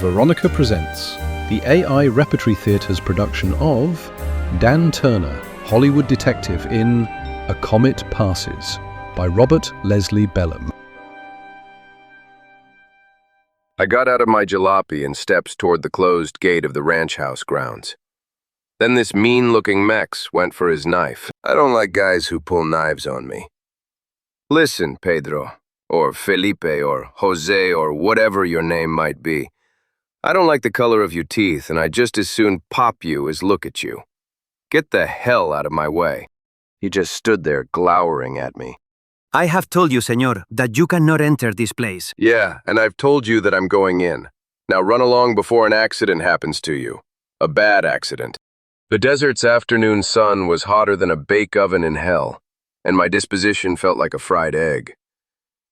Veronica presents the AI Repertory Theatre's production of Dan Turner, Hollywood Detective in A Comet Passes by Robert Leslie Bellham. I got out of my jalopy and steps toward the closed gate of the ranch house grounds. Then this mean-looking Mex went for his knife. I don't like guys who pull knives on me. Listen, Pedro, or Felipe, or Jose, or whatever your name might be. I don't like the color of your teeth, and I'd just as soon pop you as look at you. Get the hell out of my way. He just stood there glowering at me. I have told you, senor, that you cannot enter this place. Yeah, and I've told you that I'm going in. Now run along before an accident happens to you. A bad accident. The desert's afternoon sun was hotter than a bake oven in hell, and my disposition felt like a fried egg.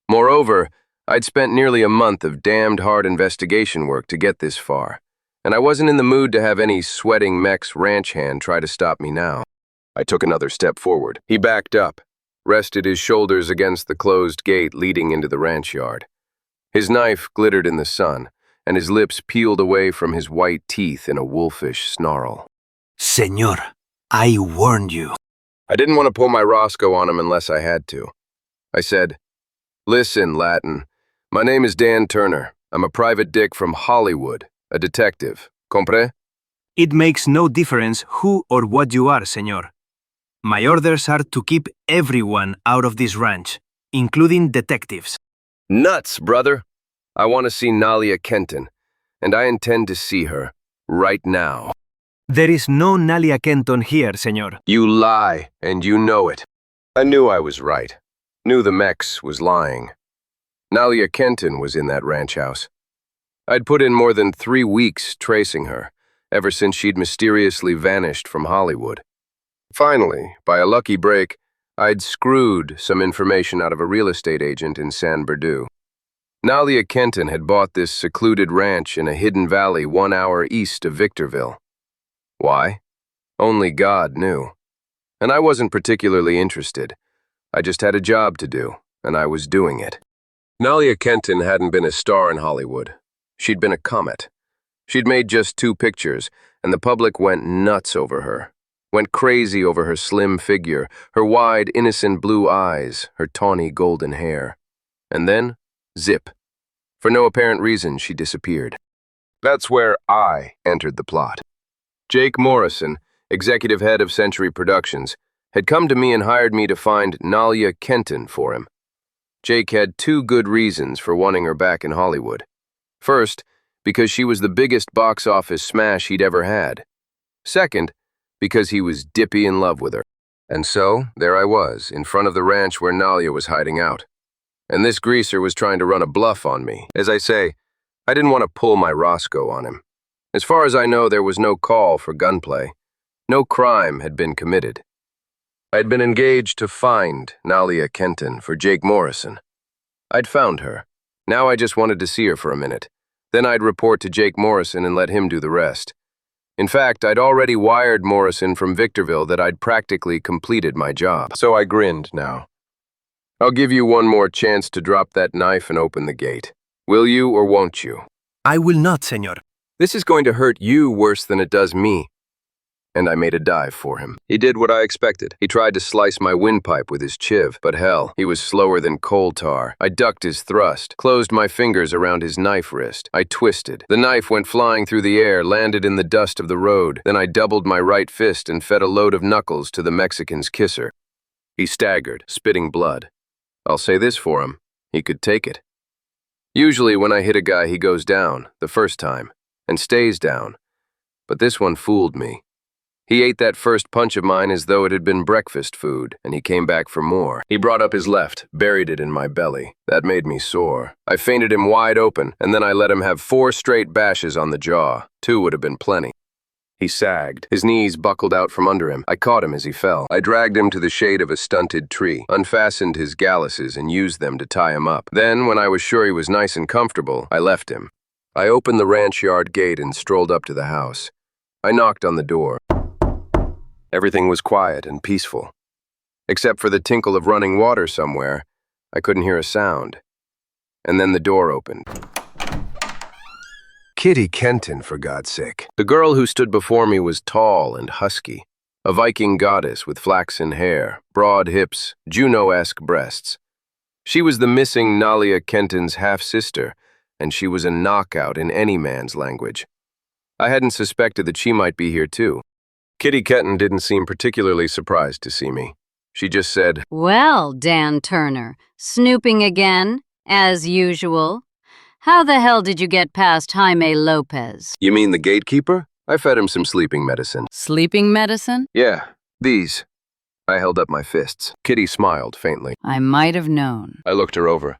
Moreover, I'd spent nearly a month of damned hard investigation work to get this far, and I wasn't in the mood to have any sweating Mex ranch hand try to stop me now. I took another step forward. He backed up, rested his shoulders against the closed gate leading into the ranch yard. His knife glittered in the sun, and his lips peeled away from his white teeth in a wolfish snarl. Senor, I warned you. I didn't want to pull my Roscoe on him unless I had to. I said, "Listen, Latin. My name is Dan Turner. I'm a private dick from Hollywood, a detective. Compre?" It makes no difference who or what you are, senor. My orders are to keep everyone out of this ranch, including detectives. Nuts, brother. I want to see Nalia Kenton, and I intend to see her right now. There is no Nalia Kenton here, senor. You lie, and you know it. I knew I was right. Knew the Mex was lying. Nalia Kenton was in that ranch house. I'd put in more than 3 weeks tracing her, ever since she'd mysteriously vanished from Hollywood. Finally, by a lucky break, I'd screwed some information out of a real estate agent in San Bernardino. Nalia Kenton had bought this secluded ranch in a hidden valley 1 hour east of Victorville. Why? Only God knew. And I wasn't particularly interested. I just had a job to do, and I was doing it. Nalia Kenton hadn't been a star in Hollywood. She'd been a comet. She'd made just 2 pictures, and the public went nuts over her. Went crazy over her slim figure, her wide, innocent blue eyes, her tawny golden hair. And then, zip. For no apparent reason, she disappeared. That's where I entered the plot. Jake Morrison, executive head of Century Productions, had come to me and hired me to find Nalia Kenton for him. Jake had 2 good reasons for wanting her back in Hollywood. First, because she was the biggest box office smash he'd ever had. Second, because he was dippy in love with her. And so, there I was, in front of the ranch where Nalia was hiding out. And this greaser was trying to run a bluff on me. As I say, I didn't want to pull my Roscoe on him. As far as I know, there was no call for gunplay. No crime had been committed. I had been engaged to find Nalia Kenton for Jake Morrison. I'd found her. Now I just wanted to see her for a minute. Then I'd report to Jake Morrison and let him do the rest. In fact, I'd already wired Morrison from Victorville that I'd practically completed my job. So I grinned now. "I'll give you one more chance to drop that knife and open the gate. Will you or won't you?" I will not, senor. "This is going to hurt you worse than it does me." And I made a dive for him. He did what I expected. He tried to slice my windpipe with his chiv, but hell, he was slower than coal tar. I ducked his thrust, closed my fingers around his knife wrist. I twisted. The knife went flying through the air, landed in the dust of the road. Then I doubled my right fist and fed a load of knuckles to the Mexican's kisser. He staggered, spitting blood. I'll say this for him. He could take it. Usually when I hit a guy, he goes down, the first time, and stays down. But this one fooled me. He ate that first punch of mine as though it had been breakfast food, and he came back for more. He brought up his left, buried it in my belly. That made me sore. I feinted him wide open, and then I let him have 4 straight bashes on the jaw. 2 would have been plenty. He sagged. His knees buckled out from under him. I caught him as he fell. I dragged him to the shade of a stunted tree, unfastened his galluses, and used them to tie him up. Then, when I was sure he was nice and comfortable, I left him. I opened the ranch yard gate and strolled up to the house. I knocked on the door. Everything was quiet and peaceful. Except for the tinkle of running water somewhere, I couldn't hear a sound. And then the door opened. Kitty Kenton, for God's sake. The girl who stood before me was tall and husky, a Viking goddess with flaxen hair, broad hips, Juno-esque breasts. She was the missing Nalia Kenton's half-sister, and she was a knockout in any man's language. I hadn't suspected that she might be here too. Kitty Kenton didn't seem particularly surprised to see me. She just said, "Well, Dan Turner, snooping again, as usual. How the hell did you get past Jaime Lopez?" "You mean the gatekeeper? I fed him some sleeping medicine." "Sleeping medicine?" "Yeah, these." I held up my fists. Kitty smiled faintly. "I might have known." I looked her over.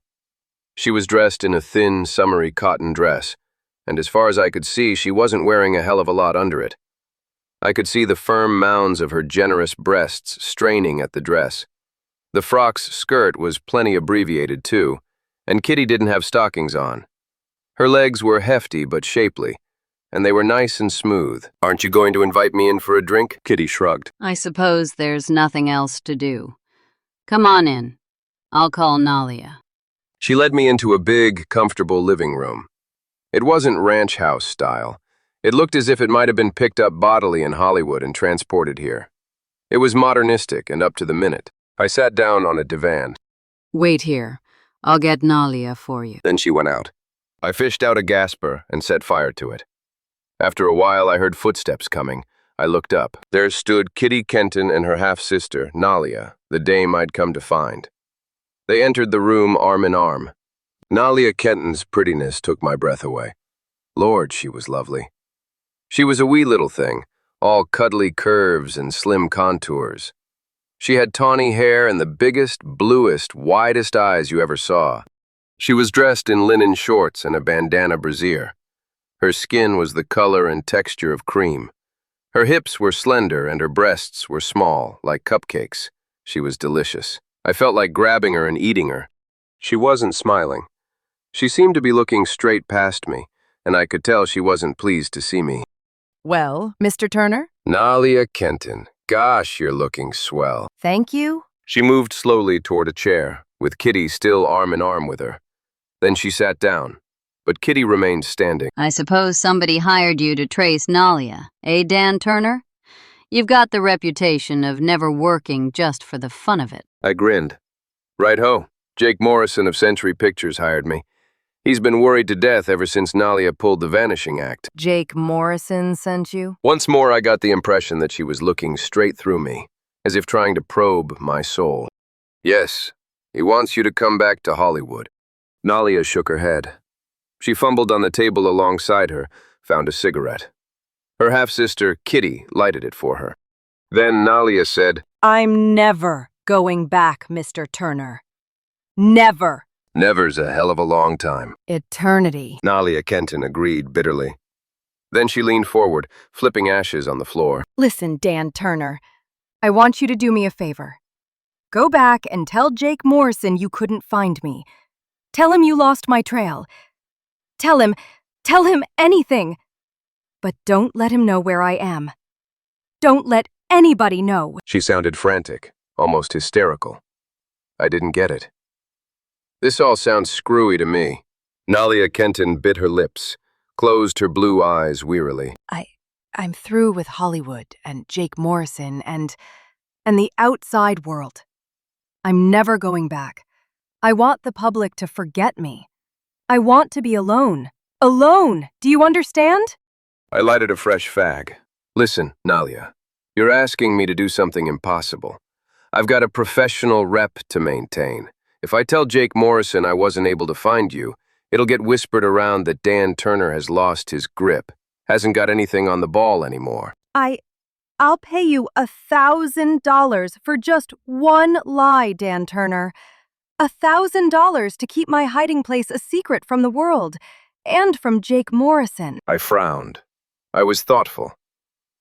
She was dressed in a thin, summery cotton dress, and as far as I could see, she wasn't wearing a hell of a lot under it. I could see the firm mounds of her generous breasts straining at the dress. The frock's skirt was plenty abbreviated too, and Kitty didn't have stockings on. Her legs were hefty but shapely, and they were nice and smooth. "Aren't you going to invite me in for a drink?" Kitty shrugged. "I suppose there's nothing else to do. Come on in. I'll call Nalia." She led me into a big, comfortable living room. It wasn't ranch house style. It looked as if it might have been picked up bodily in Hollywood and transported here. It was modernistic and up to the minute. I sat down on a divan. "Wait here. I'll get Nalia for you." Then she went out. I fished out a gasper and set fire to it. After a while, I heard footsteps coming. I looked up. There stood Kitty Kenton and her half-sister, Nalia, the dame I'd come to find. They entered the room arm in arm. Nalia Kenton's prettiness took my breath away. Lord, she was lovely. She was a wee little thing, all cuddly curves and slim contours. She had tawny hair and the biggest, bluest, widest eyes you ever saw. She was dressed in linen shorts and a bandana brassiere. Her skin was the color and texture of cream. Her hips were slender and her breasts were small, like cupcakes. She was delicious. I felt like grabbing her and eating her. She wasn't smiling. She seemed to be looking straight past me, and I could tell she wasn't pleased to see me. "Well, Mr. Turner?" "Nalia Kenton, gosh, you're looking swell." "Thank you." She moved slowly toward a chair, with Kitty still arm in arm with her. Then she sat down, but Kitty remained standing. "I suppose somebody hired you to trace Nalia, eh, Dan Turner? You've got the reputation of never working just for the fun of it." I grinned. "Right-ho. Jake Morrison of Century Pictures hired me. He's been worried to death ever since Nalia pulled the Vanishing Act." "Jake Morrison sent you?" Once more, I got the impression that she was looking straight through me, as if trying to probe my soul. "Yes, he wants you to come back to Hollywood." Nalia shook her head. She fumbled on the table alongside her, found a cigarette. Her half-sister, Kitty, lighted it for her. Then Nalia said, "I'm never going back, Mr. Turner. Never." "Never's a hell of a long time." "Eternity." Nalia Kenton agreed bitterly. Then she leaned forward, flipping ashes on the floor. "Listen, Dan Turner, I want you to do me a favor. Go back and tell Jake Morrison you couldn't find me. Tell him you lost my trail. Tell him anything. But don't let him know where I am. Don't let anybody know." She sounded frantic, almost hysterical. I didn't get it. This all sounds screwy to me. Nalia Kenton bit her lips, closed her blue eyes wearily. I'm through with Hollywood and Jake Morrison and the outside world. I'm never going back. I want the public to forget me. I want to be alone. Alone! Do you understand?" I lighted a fresh fag. "Listen, Nalia, you're asking me to do something impossible. I've got a professional rep to maintain. If I tell Jake Morrison I wasn't able to find you, it'll get whispered around that Dan Turner has lost his grip, hasn't got anything on the ball anymore." I'll pay you $1,000 for just one lie, Dan Turner. $1,000 to keep my hiding place a secret from the world and from Jake Morrison. I frowned. I was thoughtful.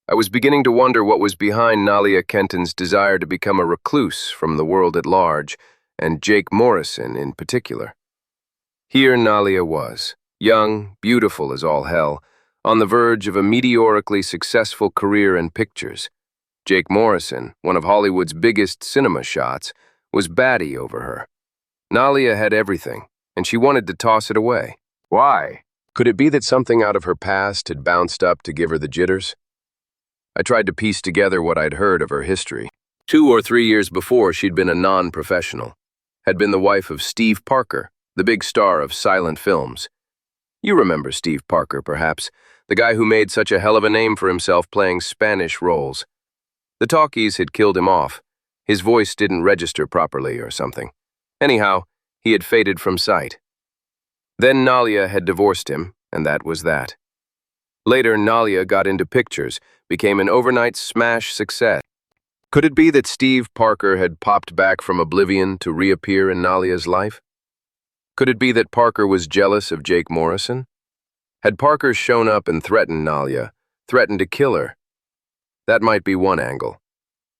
I was beginning to wonder what was behind Nalia Kenton's desire to become a recluse from the world at large, and Jake Morrison in particular. Here Nalia was, young, beautiful as all hell, on the verge of a meteorically successful career in pictures. Jake Morrison, one of Hollywood's biggest cinema shots, was batty over her. Nalia had everything, and she wanted to toss it away. Why? Could it be that something out of her past had bounced up to give her the jitters? I tried to piece together what I'd heard of her history. 2 or 3 years before, she'd been a non-professional, had been the wife of Steve Parker, the big star of silent films. You remember Steve Parker, perhaps, the guy who made such a hell of a name for himself playing Spanish roles. The talkies had killed him off. His voice didn't register properly or something. Anyhow, he had faded from sight. Then Nalia had divorced him, and that was that. Later, Nalia got into pictures, became an overnight smash success. Could it be that Steve Parker had popped back from oblivion to reappear in Nalia's life? Could it be that Parker was jealous of Jake Morrison? Had Parker shown up and threatened Nalia, threatened to kill her? That might be one angle.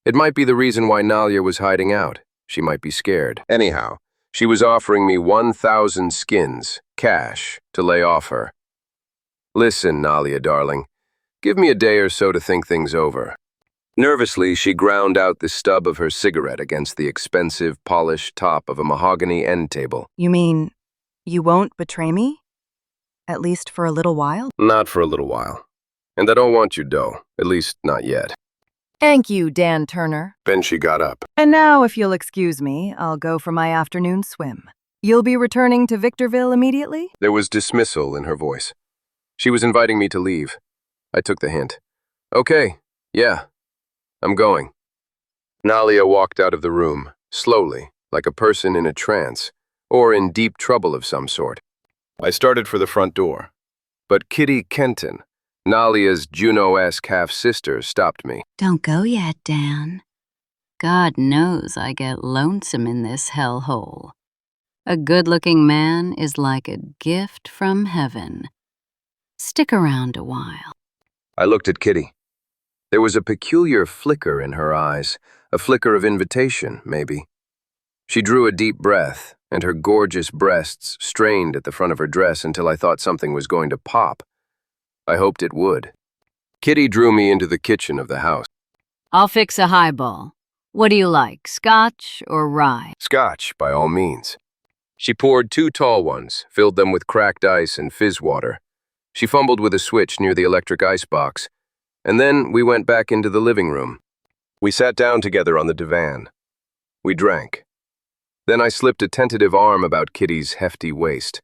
It might be the reason why Nalia was hiding out. She might be scared. Anyhow, she was offering me 1,000 skins, cash, to lay off her. Listen, Nalia, darling, give me a day or so to think things over. Nervously, she ground out the stub of her cigarette against the expensive, polished top of a mahogany end table. You mean you won't betray me? At least for a little while? Not for a little while. And I don't want your dough, at least not yet. Thank you, Dan Turner. Then she got up. And now, if you'll excuse me, I'll go for my afternoon swim. You'll be returning to Victorville immediately? There was dismissal in her voice. She was inviting me to leave. I took the hint. Okay, yeah, I'm going. Nalia walked out of the room, slowly, like a person in a trance, or in deep trouble of some sort. I started for the front door, but Kitty Kenton, Nalia's Juno-esque half-sister, stopped me. Don't go yet, Dan. God knows I get lonesome in this hellhole. A good-looking man is like a gift from heaven. Stick around a while. I looked at Kitty. There was a peculiar flicker in her eyes, a flicker of invitation, maybe. She drew a deep breath, and her gorgeous breasts strained at the front of her dress until I thought something was going to pop. I hoped it would. Kitty drew me into the kitchen of the house. I'll fix a highball. What do you like, scotch or rye? Scotch, by all means. She poured 2 tall ones, filled them with cracked ice and fizz water. She fumbled with a switch near the electric icebox, and then we went back into the living room. We sat down together on the divan. We drank. Then I slipped a tentative arm about Kitty's hefty waist.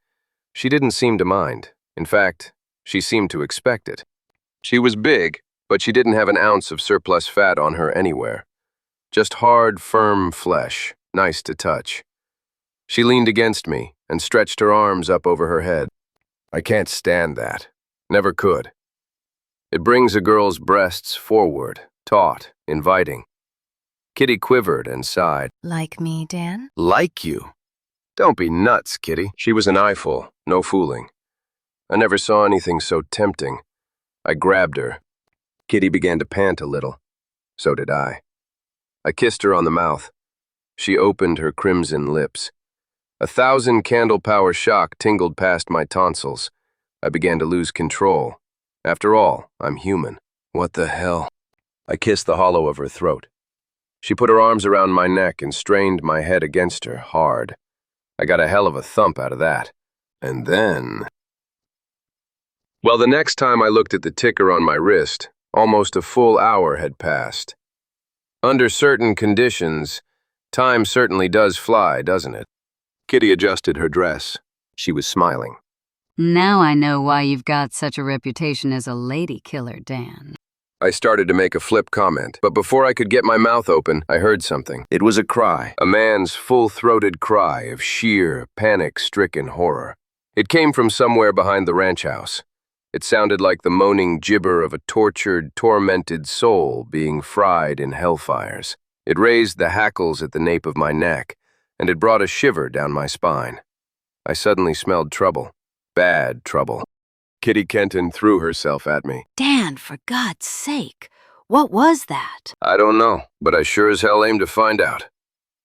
She didn't seem to mind. In fact, she seemed to expect it. She was big, but she didn't have an ounce of surplus fat on her anywhere. Just hard, firm flesh, nice to touch. She leaned against me and stretched her arms up over her head. I can't stand that. Never could. It brings a girl's breasts forward, taut, inviting. Kitty quivered and sighed. Like me, Dan? Like you? Don't be nuts, Kitty. She was an eyeful, no fooling. I never saw anything so tempting. I grabbed her. Kitty began to pant a little. So did I. I kissed her on the mouth. She opened her crimson lips. 1,000 candle power shock tingled past my tonsils. I began to lose control. After all, I'm human. What the hell? I kissed the hollow of her throat. She put her arms around my neck and strained my head against her hard. I got a hell of a thump out of that. And then... Well, the next time I looked at the ticker on my wrist, almost a full hour had passed. Under certain conditions, time certainly does fly, doesn't it? Kitty adjusted her dress. She was smiling. Now I know why you've got such a reputation as a lady killer, Dan. I started to make a flip comment, but before I could get my mouth open, I heard something. It was a cry, a man's full-throated cry of sheer, panic-stricken horror. It came from somewhere behind the ranch house. It sounded like the moaning gibber of a tortured, tormented soul being fried in hellfires. It raised the hackles at the nape of my neck, and it brought a shiver down my spine. I suddenly smelled trouble. Bad trouble. Kitty Kenton threw herself at me. Dan, for God's sake, what was that? I don't know, but I sure as hell aimed to find out.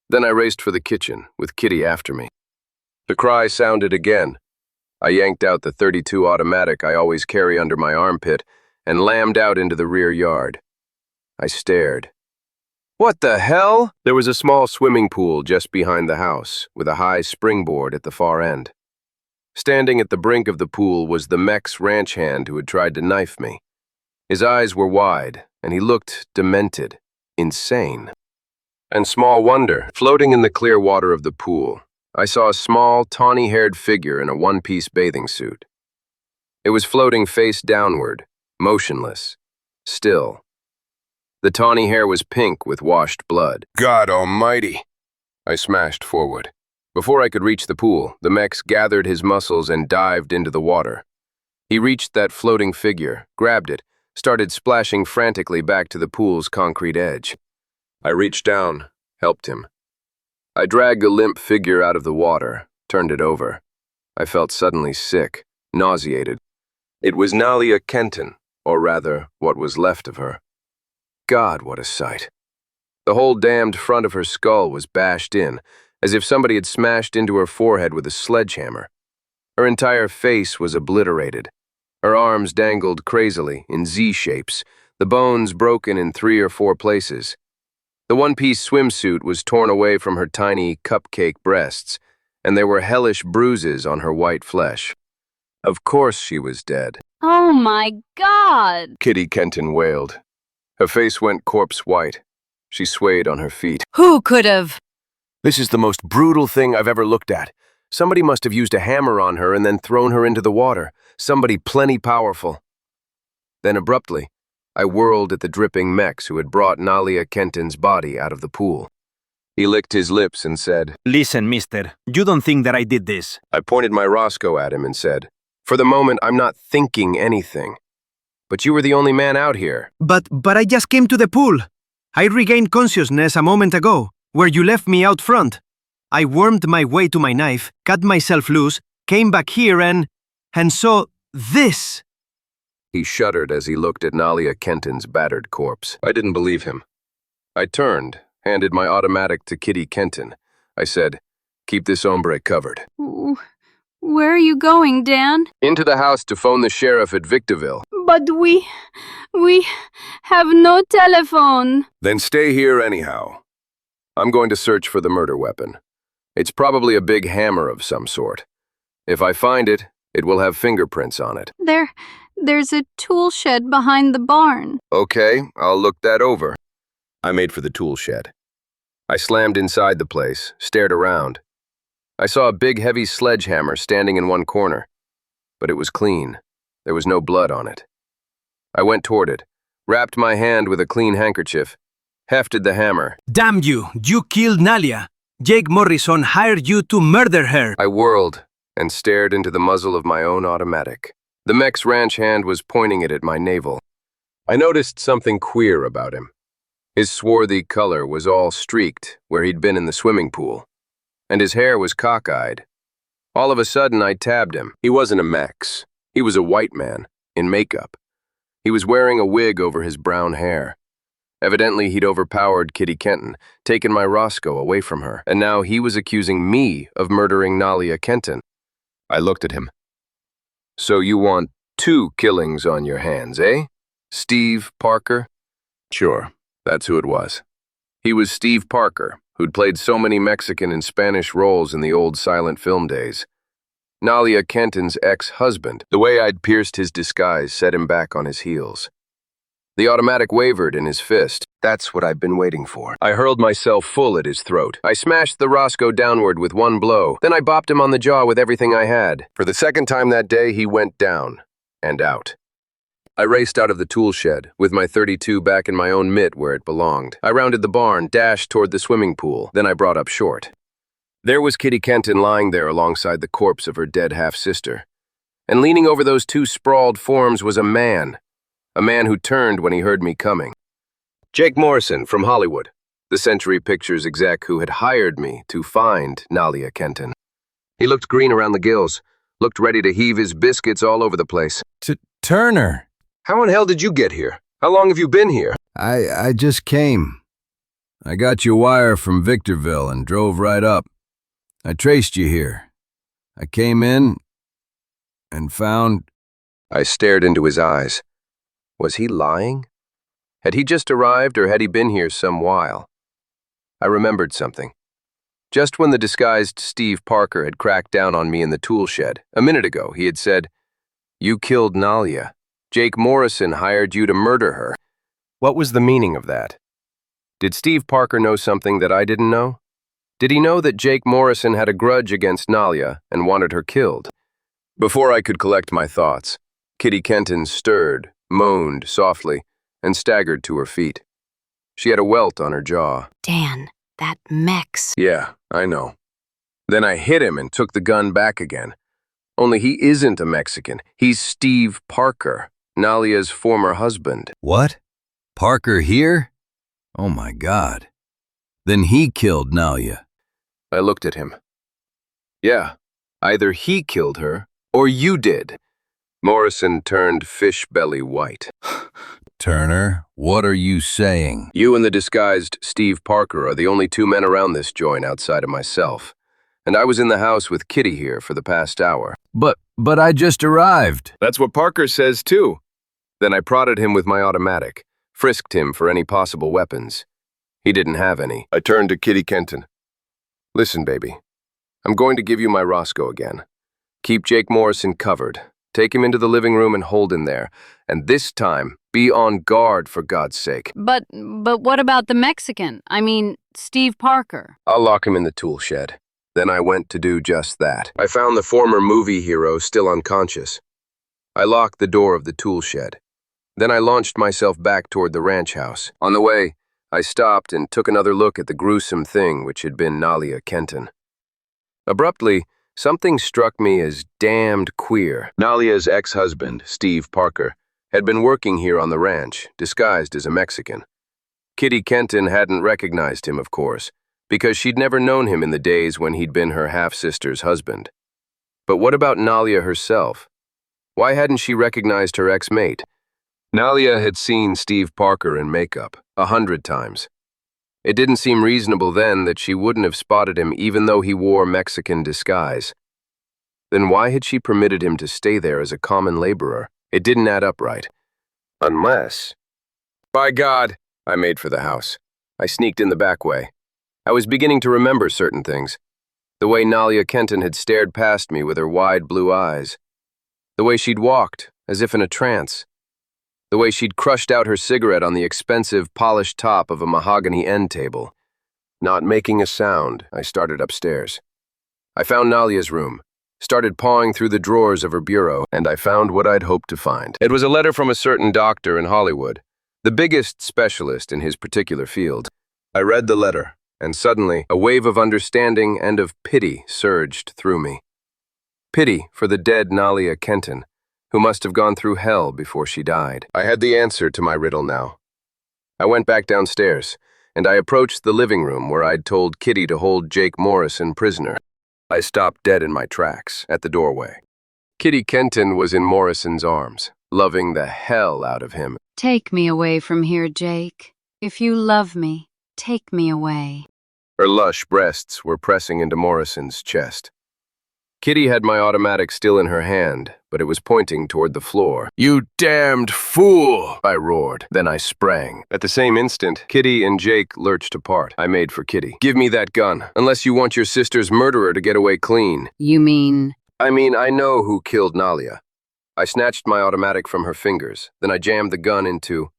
Then I raced for the kitchen, with Kitty after me. The cry sounded again. I yanked out the .32 automatic I always carry under my armpit and lammed out into the rear yard. I stared. What the hell? There was a small swimming pool just behind the house, with a high springboard at the far end. Standing at the brink of the pool was the mech's ranch hand who had tried to knife me. His eyes were wide, and he looked demented, insane. And small wonder, floating in the clear water of the pool, I saw a small, tawny-haired figure in a one-piece bathing suit. It was floating face downward, motionless, still. The tawny hair was pink with washed blood. God almighty! I smashed forward. Before I could reach the pool, the Mex gathered his muscles and dived into the water. He reached that floating figure, grabbed it, started splashing frantically back to the pool's concrete edge. I reached down, helped him. I dragged the limp figure out of the water, turned it over. I felt suddenly sick, nauseated. It was Nalia Kenton, or rather, what was left of her. God, what a sight. The whole damned front of her skull was bashed in, as if somebody had smashed into her forehead with a sledgehammer. Her entire face was obliterated. Her arms dangled crazily, in Z-shapes, the bones broken in 3 or 4 places. The one-piece swimsuit was torn away from her tiny, cupcake breasts, and there were hellish bruises on her white flesh. Of course she was dead. Oh my God! Kitty Kenton wailed. Her face went corpse white. She swayed on her feet. Who could have? This is the most brutal thing I've ever looked at. Somebody must have used a hammer on her and then thrown her into the water. Somebody plenty powerful. Then abruptly, I whirled at the dripping Mex who had brought Nalia Kenton's body out of the pool. He licked his lips and said, Listen, mister, you don't think that I did this. I pointed my Roscoe at him and said, For the moment, I'm not thinking anything. But you were the only man out here. But I just came to the pool. I regained consciousness a moment ago, where you left me out front. I wormed my way to my knife, cut myself loose, came back here and saw this. He shuddered as he looked at Nalia Kenton's battered corpse. I didn't believe him. I turned, handed my automatic to Kitty Kenton. I said, Keep this hombre covered. Where are you going, Dan? Into the house to phone the sheriff at Victorville. But we have no telephone. Then stay here anyhow. I'm going to search for the murder weapon. It's probably a big hammer of some sort. If I find it, it will have fingerprints on it. There's a tool shed behind the barn. Okay, I'll look that over. I made for the tool shed. I slammed inside the place, stared around. I saw a big heavy sledgehammer standing in one corner, but it was clean. There was no blood on it. I went toward it, wrapped my hand with a clean handkerchief, hefted the hammer. Damn you! You killed Nalia. Jake Morrison hired you to murder her. I whirled and stared into the muzzle of my own automatic. The Mex ranch hand was pointing it at my navel. I noticed something queer about him. His swarthy color was all streaked where he'd been in the swimming pool, and his hair was cockeyed. All of a sudden, I tabbed him. He wasn't a Mex. He was a white man, in makeup. He was wearing a wig over his brown hair. Evidently, he'd overpowered Kitty Kenton, taken my Roscoe away from her, and now he was accusing me of murdering Nalia Kenton. I looked at him. So you want 2 killings on your hands, eh? Steve Parker? Sure, that's who it was. He was Steve Parker, who'd played so many Mexican and Spanish roles in the old silent film days. Nalia Kenton's ex-husband. The way I'd pierced his disguise set him back on his heels. The automatic wavered in his fist. That's what I've been waiting for. I hurled myself full at his throat. I smashed the Roscoe downward with one blow. Then I bopped him on the jaw with everything I had. For the second time that day, he went down and out. I raced out of the tool shed, with my .32 back in my own mitt where it belonged. I rounded the barn, dashed toward the swimming pool. Then I brought up short. There was Kitty Kenton lying there alongside the corpse of her dead half-sister. And leaning over those 2 sprawled forms was a man who turned when he heard me coming. Jake Morrison from Hollywood, the Century Pictures exec who had hired me to find Nalia Kenton. He looked green around the gills, looked ready to heave his biscuits all over the place. Turner. How in hell did you get here? How long have you been here? I just came. I got your wire from Victorville and drove right up. I traced you here. I came in and found... I stared into his eyes. Was he lying? Had he just arrived or had he been here some while? I remembered something. just when the disguised Steve Parker had cracked down on me in the tool shed. A minute ago, he had said, "You killed Nalia. Jake Morrison hired you to murder her." What was the meaning of that? Did Steve Parker know something that I didn't know? Did he know that Jake Morrison had a grudge against Nalia and wanted her killed? Before I could collect my thoughts, Kitty Kenton stirred, moaned softly, and staggered to her feet. She had a welt on her jaw. Dan, that Mex. Yeah, I know. Then I hit him and took the gun back again. Only he isn't a Mexican. He's Steve Parker, Nalia's former husband. What? Parker here? Oh my God. Then he killed Nalia. I looked at him. Yeah, either he killed her or you did. Morrison turned fish belly white. Turner, what are you saying? You and the disguised Steve Parker are the only two men around this joint outside of myself. And I was in the house with Kitty here for the past hour. But I just arrived. That's what Parker says too. Then I prodded him with my automatic, frisked him for any possible weapons. He didn't have any. I turned to Kitty Kenton. Listen, baby. I'm going to give you my Roscoe again. Keep Jake Morrison covered. Take him into the living room and hold him there. And this time, be on guard, for God's sake. But what about the Mexican? I mean, Steve Parker. I'll lock him in the tool shed. Then I went to do just that. I found the former movie hero still unconscious. I locked the door of the tool shed. Then I launched myself back toward the ranch house. On the way, I stopped and took another look at the gruesome thing which had been Nalia Kenton. Abruptly, something struck me as damned queer. Nalia's ex-husband, Steve Parker, had been working here on the ranch, disguised as a Mexican. Kitty Kenton hadn't recognized him, of course, because she'd never known him in the days when he'd been her half-sister's husband. But what about Nalia herself? Why hadn't she recognized her ex-mate? Nalia had seen Steve Parker in makeup 100 times. It didn't seem reasonable then that she wouldn't have spotted him even though he wore Mexican disguise. Then why had she permitted him to stay there as a common laborer? It didn't add up right. Unless... By God! I made for the house. I sneaked in the back way. I was beginning to remember certain things. The way Nalia Kenton had stared past me with her wide blue eyes. The way she'd walked, as if in a trance. The way she'd crushed out her cigarette on the expensive, polished top of a mahogany end table. Not making a sound, I started upstairs. I found Nalia's room, started pawing through the drawers of her bureau, and I found what I'd hoped to find. It was a letter from a certain doctor in Hollywood, the biggest specialist in his particular field. I read the letter, and suddenly a wave of understanding and of pity surged through me. Pity for the dead Nalia Kenton, who must have gone through hell before she died. I had the answer to my riddle now. I went back downstairs, and I approached the living room where I'd told Kitty to hold Jake Morrison prisoner. I stopped dead in my tracks at the doorway. Kitty Kenton was in Morrison's arms, loving the hell out of him. Take me away from here, Jake. If you love me, take me away. Her lush breasts were pressing into Morrison's chest. Kitty had my automatic still in her hand, but it was pointing toward the floor. "You damned fool!" I roared. Then I sprang. At the same instant, Kitty and Jake lurched apart. I made for Kitty. "Give me that gun, unless you want your sister's murderer to get away clean." You mean? I know who killed Nalia. I snatched my automatic from her fingers. Then I jammed the gun into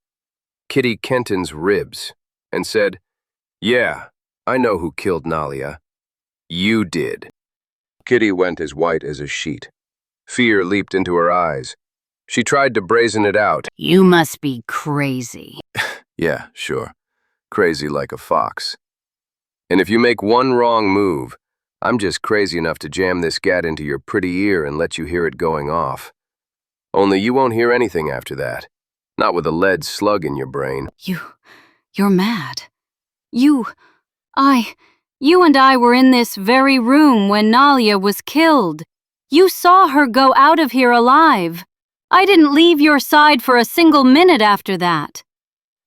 Kitty Kenton's ribs and said, "Yeah, I know who killed Nalia. You did." Kitty went as white as a sheet. Fear leaped into her eyes. She tried to brazen it out. You must be crazy. Yeah, sure. Crazy like a fox. And if you make one wrong move, I'm just crazy enough to jam this gat into your pretty ear and let you hear it going off. Only you won't hear anything after that. Not with a lead slug in your brain. You're mad. You and I were in this very room when Nalia was killed. You saw her go out of here alive. I didn't leave your side for a single minute after that.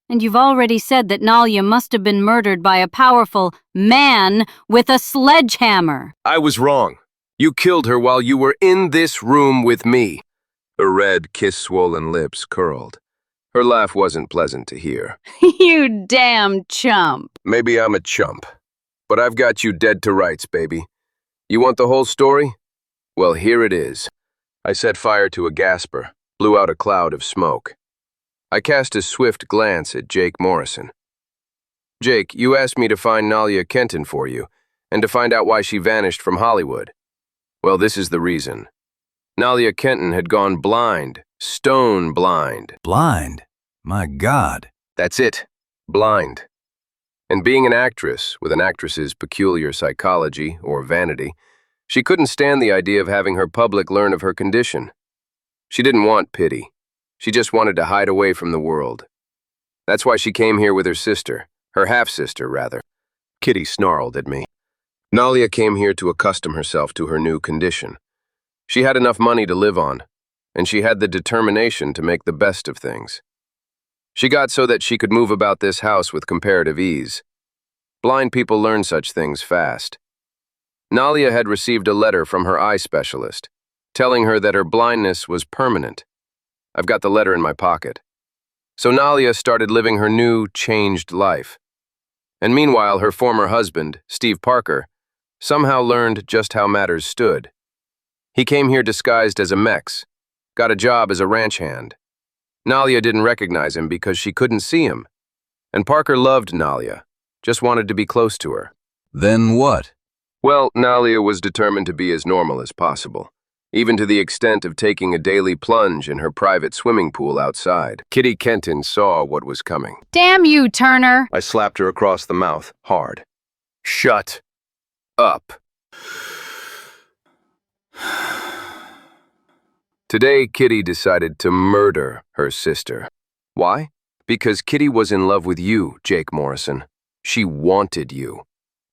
And you've already said that Nalia must have been murdered by a powerful man with a sledgehammer. I was wrong. You killed her while you were in this room with me. Her red, kiss-swollen lips curled. Her laugh wasn't pleasant to hear. You damn chump. Maybe I'm a chump. But I've got you dead to rights, baby. You want the whole story? Well, here it is. I set fire to a gasper, blew out a cloud of smoke. I cast a swift glance at Jake Morrison. Jake, you asked me to find Nalia Kenton for you, and to find out why she vanished from Hollywood. Well, this is the reason. Nalia Kenton had gone blind, stone blind. Blind? My God. That's it, blind. And being an actress, with an actress's peculiar psychology, or vanity, she couldn't stand the idea of having her public learn of her condition. She didn't want pity. She just wanted to hide away from the world. That's why she came here with her sister, her half-sister, rather. Kitty snarled at me. Nalia came here to accustom herself to her new condition. She had enough money to live on, and she had the determination to make the best of things. She got so that she could move about this house with comparative ease. Blind people learn such things fast. Nalia had received a letter from her eye specialist, telling her that her blindness was permanent. I've got the letter in my pocket. So Nalia started living her new, changed life. And meanwhile, her former husband, Steve Parker, somehow learned just how matters stood. He came here disguised as a Mex, got a job as a ranch hand. Nalia didn't recognize him because she couldn't see him. And Parker loved Nalia, just wanted to be close to her. Then what? Well, Nalia was determined to be as normal as possible, even to the extent of taking a daily plunge in her private swimming pool outside. Kitty Kenton saw what was coming. Damn you, Turner! I slapped her across the mouth, hard. Shut up. Today, Kitty decided to murder her sister. Why? Because Kitty was in love with you, Jake Morrison. She wanted you.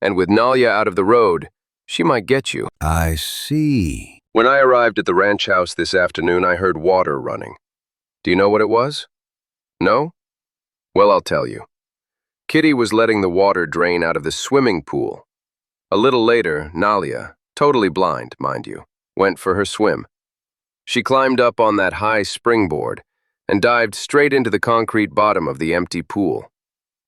And with Nalia out of the road, she might get you. I see. When I arrived at the ranch house this afternoon, I heard water running. Do you know what it was? No? Well, I'll tell you. Kitty was letting the water drain out of the swimming pool. A little later, Nalia, totally blind, mind you, went for her swim. She climbed up on that high springboard and dived straight into the concrete bottom of the empty pool.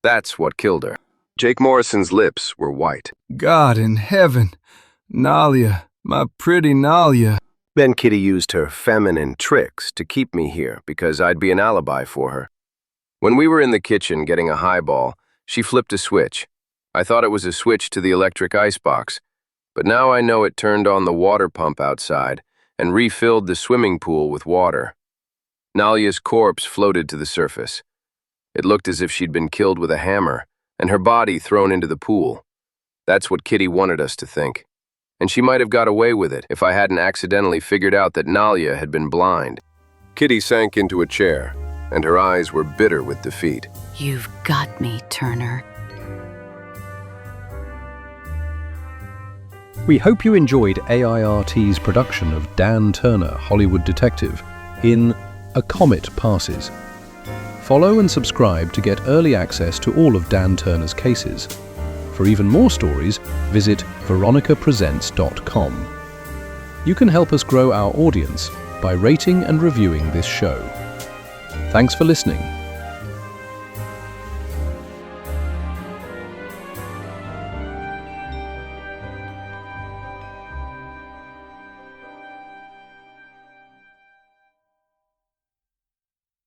That's what killed her. Jake Morrison's lips were white. God in heaven. Nalia, my pretty Nalia. Then Kitty used her feminine tricks to keep me here because I'd be an alibi for her. When we were in the kitchen getting a highball, she flipped a switch. I thought it was a switch to the electric icebox, but now I know it turned on the water pump outside and refilled the swimming pool with water. Nalia's corpse floated to the surface. It looked as if she'd been killed with a hammer, and her body thrown into the pool. That's what Kitty wanted us to think. And she might have got away with it if I hadn't accidentally figured out that Nalia had been blind. Kitty sank into a chair, and her eyes were bitter with defeat. You've got me, Turner. We hope you enjoyed AIRT's production of Dan Turner, Hollywood Detective, in A Comet Passes. Follow and subscribe to get early access to all of Dan Turner's cases. For even more stories, visit veronicapresents.com. You can help us grow our audience by rating and reviewing this show. Thanks for listening.